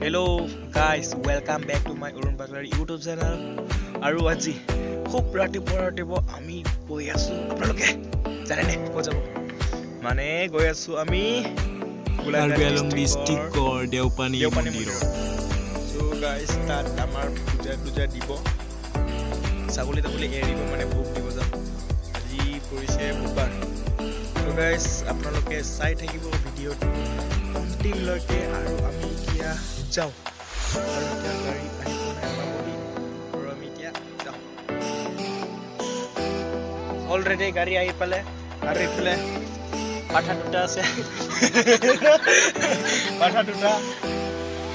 Hello guys, welcome back to my Urun Baglari YouTube channel. আৰু আজি খুব ৰাতিপুৱা আমি গৈ আছো আপোনালোকে জানে নে ক'ত যাব মানে গৈ আছো আমি কাৰ্বিআংলং ডিষ্ট্ৰিক্টৰ দেওপানী মন্দিৰত সো গাইস তাত আমাৰ পূজা দিব ছাগলী এৰিব মানে ভোগ দিব যাম আজি পৰিছে বুধবাৰ সো গাইস আপোনালোকে চাই থাকিব ভিডিঅ'টো অন্তিমলৈকে আৰু আমি এতিয়া যাওঁ আৰু এতিয়া গাড়ী আহিব নাই পাবহি আৰু আমি এতিয়া যাওঁ অলৰেডি গাড়ী আহি পালে আৰু এইফালে পাঠা দুটা আছে পাঠা দুটা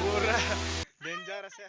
পুৰা ডেঞ্জাৰ আছে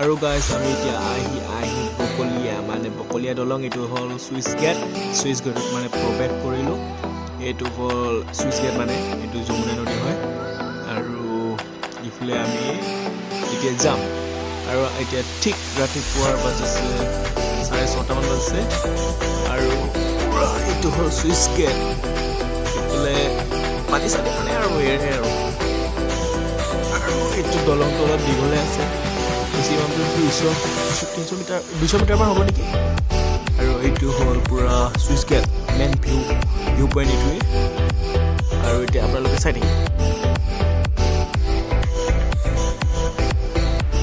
আৰু গাইস আমি এতিয়া আহি বকলিয়া দলং এইটো হ'ল সুইচ গেটত মানে প্ৰৱেশ কৰিলোঁ এইটো হ'ল সুইচ গেট মানে এইটো যমুনা নদী হয় আৰু ইফালে আমি এতিয়া যাম আৰু এতিয়া ঠিক ৰাতিপুৱাৰ বাজিছে 6:30 মান বাজিছে আৰু এইটো হ'ল সুইচ গেট ইফালে পানী চালি মানে আৰু এইটো দলংটো অলপ দীঘলে আছে বেছিমানটো 200 মিটাৰ মান হ'ব নেকি আৰু এইটো হ'ল পুৰা switch gate main view point এইটোৱে আৰু এতিয়া আপোনালোকে চাই থাকিব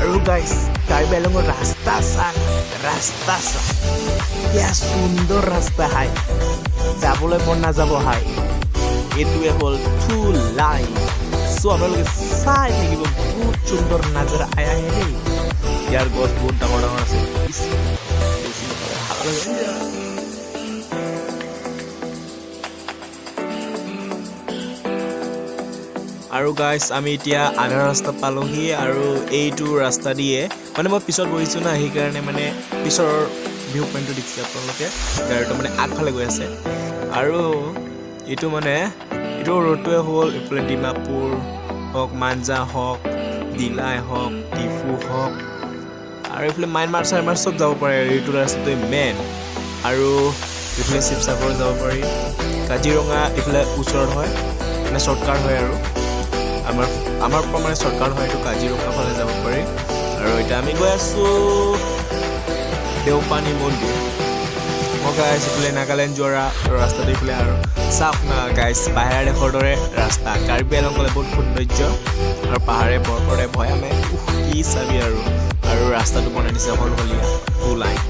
আৰু গাইছ কাৰ্বিআংলঙৰ ৰাস্তা চা ইয়া সুন্দৰ ৰাস্তা হাই যাবলৈ মন নাযাব হাই এইটোৱে হ'ল টু লাইন চ' আপোনালোকে চাই থাকিব বহুত সুন্দৰ নাজাৰা আয়া দেই ইয়াৰ গছ বহুত ডাঙৰ আছে আৰু গাইছ আমি এতিয়া আধা ৰাস্তা পালোহি আৰু এইটো ৰাস্তা দিয়ে মানে মই পিছত বহিছোঁ না সেইকাৰণে মানে পিছৰ ভিউ পইণ্টটো দেখিছে আপোনালোকে গাড়ীটো মানে আগফালে গৈ আছে আৰু এইটো ৰোডটোৱে হ'ল এইফালে ডিমাপুৰ হওক মাঞ্জা হওক দিলাই হওক ডিফু হওক আৰু এইফালে মাইনমাৰ চব যাব পাৰে এইটো ৰাস্তাটোৱে মেইন আৰু এইফালে শিৱসাগৰ যাব পাৰি কাজিৰঙা এইফালে ওচৰত হয় মানে শ্বৰ্টকাট হয় আৰু আমাৰ পৰা মানে শ্বৰ্টকাট হয় এইটো কাজিৰঙা ফালে যাব পাৰি আৰু এতিয়া আমি গৈ আছোঁ দেওপানী মন্দিৰ মই গাইছ এইফালে নাগালেণ্ড যোৱা ৰাস্তাটো এইফালে আৰু চাওক না গাইছ বাহিৰা দেশৰ দৰে ৰাস্তা কাৰ্বিআংলং গ'লে বহুত সৌন্দৰ্য আৰু পাহাৰে বৰফৰে ভৈয়ামে কি চাবি আৰু ৰাস্তাটো বনাই দিছে হলহলীয়া টু লাইন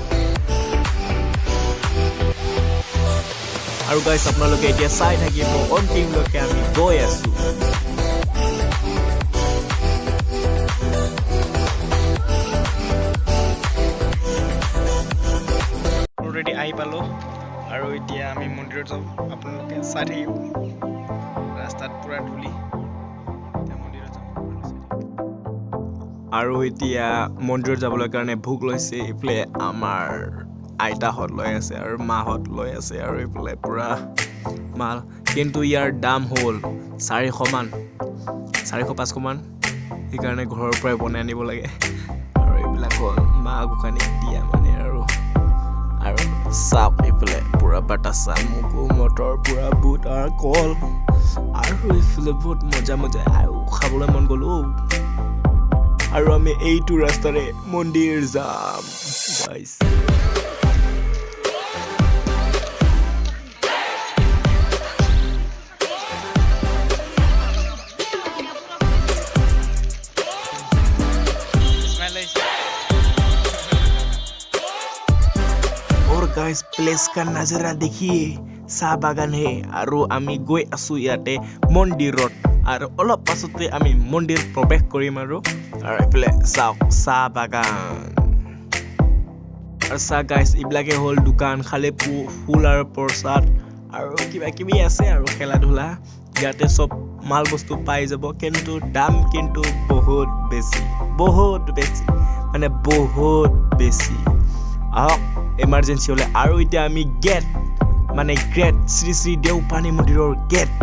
আৰু গাইছ আপোনালোকে এতিয়া চাই থাকিব অন্তিমলৈকে আমি গৈ আছোঁ অলৰেডি আহি পালোঁ আৰু এতিয়া আমি মন্দিৰত যাওঁ আপোনালোকে চাই থাকিব ৰাস্তাত পুৰা ধূলি আৰু এতিয়া মন্দিৰত যাবলৈ কাৰণে ভোগ লৈছে এইফালে আমাৰ আইতাহঁত লৈ আছে আৰু মাহঁত লৈ আছে আৰু এইফালে পুৰা মাল কিন্তু ইয়াৰ দাম হ'ল 400-500 মান সেইকাৰণে ঘৰৰ পৰাই বনাই আনিব লাগে আৰু এইবিলাক হ'ল মা গোসাঁনীক দিয়া মানে আৰু চাপ এইফালে পুৰা বাটাচা মগু মটৰ পুৰা বুট আৰু কল আৰু এইফালে বহুত মজা আৰু খাবলৈ মন গ'লো আৰু আমি এইটো ৰাস্তাৰে মন্দিৰ যাম গাইস गाइस प्लेस का नजारा देखिए চাহ বাগান হে আৰু আমি গৈ আছো ইয়াতে মন্দিৰত আৰু অলপ পাছতে আমি মন্দিৰ প্ৰৱেশ কৰিম আৰু এফালে চাওক চাহ বাগান আৰু চাহ গাইস ইবিলাকে হল দোকান খালে ফুল আৰু প্ৰসাদ আৰু কিবা কিবি আছে আৰু খেলা ধূলা ইয়াতে সব মাল বস্তু পাই যাব কিন্তু দাম কিন্তু বহুত বেছি মানে বহুত বেছি আহক এমাৰ্জেন্সি হলে আৰু এতিয়া আমি গেট মানে গ্ৰেট শ্ৰী শ্ৰী দেওপানী মন্দিৰৰ গেট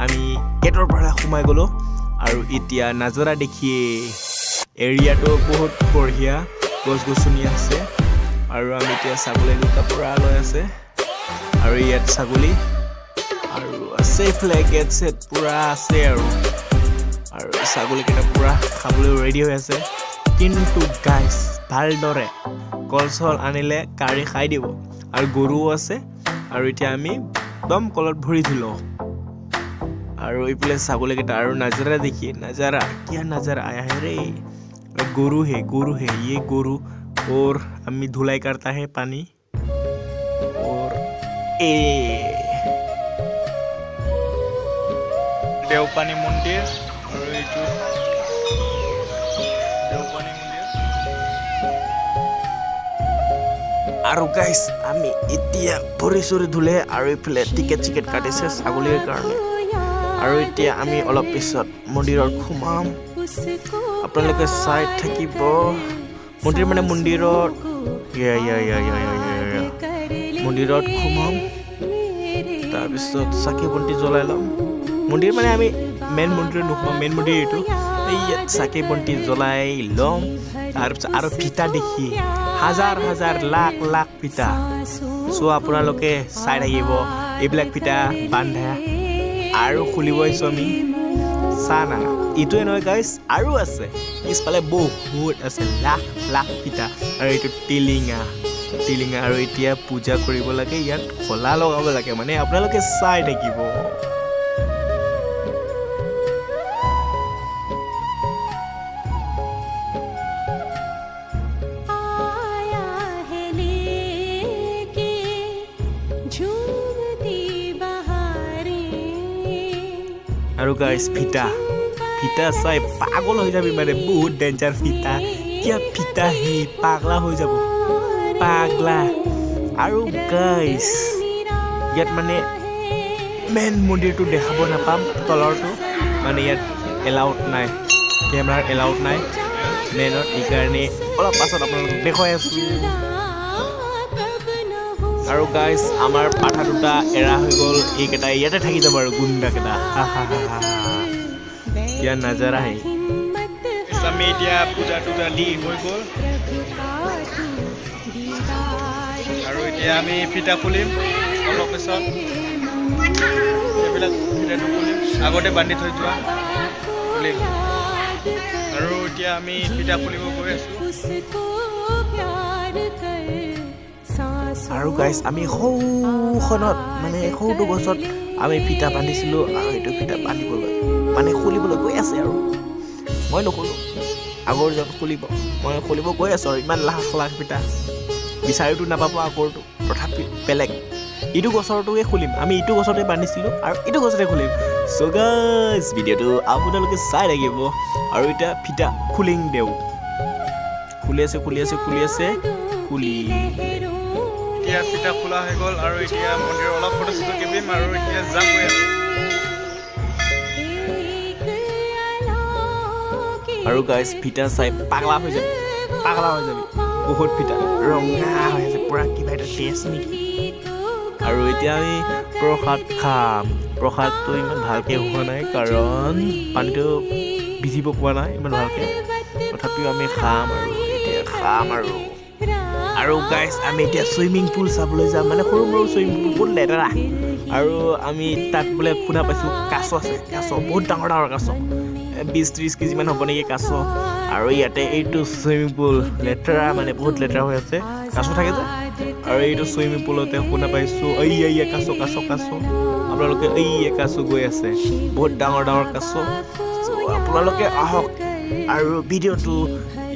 আমি গেটৰ পৰা সোমাই গলো আৰু এতিয়া নজাৰা দেখিয়ে এৰিয়াটো বহুত বঢ়িয়া গছ-গছনি আছে আৰু আমি এতিয়া ছাগলী দুটা পুৰা লৈ আছে আৰু ইয়াত ছাগলী আৰু আছে ফ্লেগ গেট সেট পুৰা আছে আৰু ছাগলী কেইটা পুৰা খাবলৈ ৰেডি হৈ আছে কিন্তু গাইস ভালদৰে কলচল আনিলে কাৰি খাই দিব আৰু গৰুও আছে আৰু এতিয়া আমি দম কলত ভৰি দিলো আৰু ইফালে ছাগলী কেইটা আৰু নজাৰা দেখি নজাৰা কি নজাৰা আয়া है रे গৰু হে ये গৰু और আমি ধুলাই करता है पानी और ए দেওপানী মন্দিৰ আৰু এইটো দেওপানী মন্দিৰ আৰু গাইস আমি এতিয়া ভৰি চৰি ধুলে আৰু ইফালে টিকেট কাটিছে ছাগলীৰ কাৰণে আৰু এতিয়া আমি অলপ পিছত মন্দিৰত সোমাম আপোনালোকে চাই থাকিব মন্দিৰ মানে মন্দিৰত মন্দিৰত সোমাম তাৰপিছত চাকি বন্তি জ্বলাই ল'ম মন্দিৰ মানে আমি মেইন মন্দিৰত নোসোমাম মেইন মন্দিৰ এইটো এই চাকি বন্তি জ্বলাই ল'ম তাৰপিছত আৰু ফিতা দেখি হাজাৰ লাখ ফিতা চ' আপোনালোকে চাই থাকিব এইবিলাক ফিতা বান্ধা আৰু খুলিব আহিছোঁ আমি চাহ না এইটোৱে নহয় গাইছ আৰু আছে পিছফালে বহুত আছে লাখ ফিতা আৰু এইটো টিলিঙা আৰু এতিয়া পূজা কৰিব লাগে ইয়াত খোলা লগাব লাগে মানে আপোনালোকে চাই থাকিব আৰু গাইস ফিতা চাই পাগল হৈ যাবি মানে বহুত ডেঞ্জাৰ ফিতা কিয়া ফিতা হে পাগলা হৈ যাব পাগলা আৰু গাইস ইয়াত মানে মেইন মন্দিৰটো দেখাব নাপাম তলৰটো মানে ইয়াত এলাউড নাই কেমেৰাৰ এলাউড নাই মেইনত এইকাৰণে অলপ পাছত আপোনালোকক দেখুৱাই আছো আৰু গাইস আমাৰ পাঠা দুটা এৰা হৈ গ'ল এইকেইটা ইয়াতে থাকি যাব আৰু গুণ্ডা কেইটা ইয়াৰ নজাৰা হে আমি এতিয়া পূজা দি হৈ গ'ল আৰু এতিয়া আমি ফিতা খুলিম অলপ পিছত এইবিলাক ফিতাটো খুলিম আগতে বান্ধি থৈ যোৱা খুলিম আৰু এতিয়া আমি ফিতা খুলিব গৈ আছোঁ আৰু গাইস আমি সৌখনত মানে সৌটো গছত আমি ফিতা বান্ধিছিলোঁ আৰু এইটো ফিতা বান্ধিবলৈ মানে খুলিবলৈ গৈ আছে আৰু মই নখোলোঁ আগৰ য'ত মই খুলিব গৈ আছোঁ আৰু ইমান লাখ ফিতা বিচাৰিতো নাপাব আগৰটো তথাপি বেলেগ এইটো গছৰটোৱে খুলিম আমি এইটো গছতে বান্ধিছিলোঁ আৰু এইটো গছতে খুলিম চ' গাইস ভিডিঅ'টো আপোনালোকে চাই থাকিব আৰু এতিয়া ফিতা খুলিং দেও খুলি আছে এতিয়া ফিতা খোলা হৈ গ'ল আৰু এতিয়া মন্দিৰৰ অলপ ফটো তুলিম আৰু এতিয়া যাম গৈ আছোঁ আৰু গাইস ফিতা চাই পাগলা হৈ যাবি বহুত ফিতা ৰঙা হৈ আছে পুৰা কিবা এটা টেষ্ট নেকি আৰু এতিয়া আমি প্ৰসাদ খাম প্ৰসাদটো ইমান ভালকৈ হোৱা নাই কাৰণ পানীটো ভিজিব পোৱা নাই ইমান ভালকৈ তথাপিও আমি খাম আৰু গাইস আমি এতিয়া চুইমিং পুল চাবলৈ যাম মানে সৰু চুইমিং পুল বহুত লেতেৰা আৰু আমি তাত বোলে শুনা পাইছোঁ কাছ আছে বহুত ডাঙৰ কাছ 20-30 কেজিমান হ'ব নেকি কাছ আৰু ইয়াতে এইটো চুইমিং পুল লেতেৰা মানে বহুত লেতেৰা হৈ আছে কাছ থাকে যে আৰু এইটো চুইমিং পুলতে শুনা পাইছোঁ কাছ আপোনালোকে কাছ গৈ আছে বহুত ডাঙৰ কাছ আপোনালোকে আহক আৰু ভিডিঅ'টো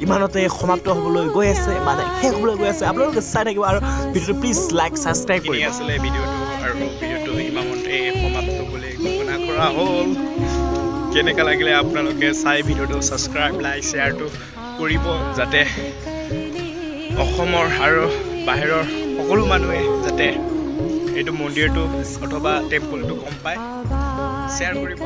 ইমানতে সমাপ্ত হ'বলৈ গৈ আছে মানে শেষ হ'বলৈ গৈ আছে আপোনালোকে চাই থাকিব আৰু ভিডিঅ'টো প্লিজ লাইক ছাবস্ক্ৰাইব কৰি কৰিব আছিলে ভিডিঅ'টো আৰু ভিডিঅ'টো ইমানতে সমাপ্ত বুলি ঘোষণা কৰা হ'ল কেনেকুৱা লাগিলে আপোনালোকে চাই ভিডিঅ'টো ছাবস্ক্ৰাইব লাইক শ্বেয়াৰটো কৰিব যাতে অসমৰ আৰু বাহিৰৰ সকলো মানুহে যাতে এইটো মন্দিৰটো অথবা টেম্পলটো গম পায় শ্বেয়াৰ কৰিব